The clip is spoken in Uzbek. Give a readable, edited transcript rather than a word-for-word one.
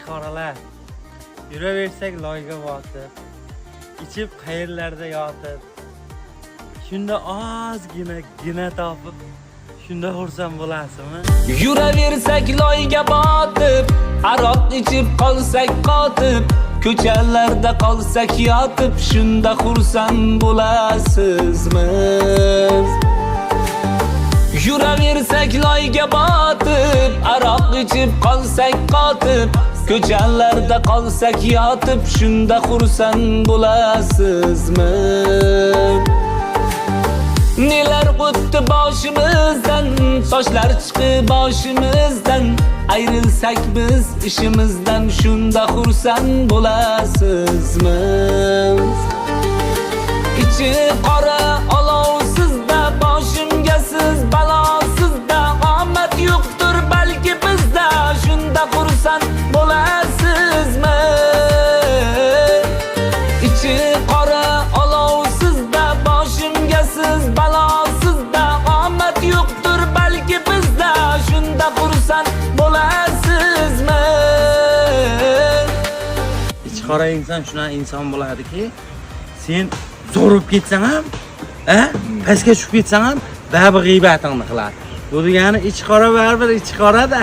qoralar. Yuraversak loyga botib, ichib qayerlarda yotib. Shunda ozgina topib, shunda xursand bo'lasizmi? Yuraversak loyga botib, aroq ichib qolsak qotib, ko'chalarda qolsak yotib, shunda xursand bo'lasizmi? Yuraversak loyga botib, aroq ichib qolsak qotib, ko'chalarda qolsak yotib, shunda xursand bo'lasizmi? Nelar o'tdi boshimizdan, sochlar chiqib boshimizdan, ayrilsak biz ishimizdan, shunda xursand bo'lasizmi? Ichi qora olovsizda, boshimga siz balosizda, omad yo'qdir balki bizda, shunda xursand bo'lasizmi? Ichi qora olovsizda, boshimga siz balosizda, omad yo'qdir balki bizda, shunda xursand bo'lasizmi? Ichi qora inson shunaqa inson bo'ladiki, sen zo'rib ketsang ham, pastga tushib ketsang ham, baribir g'iybatingni qiladi. Bu degani ichi qora baribir ichi qora-da.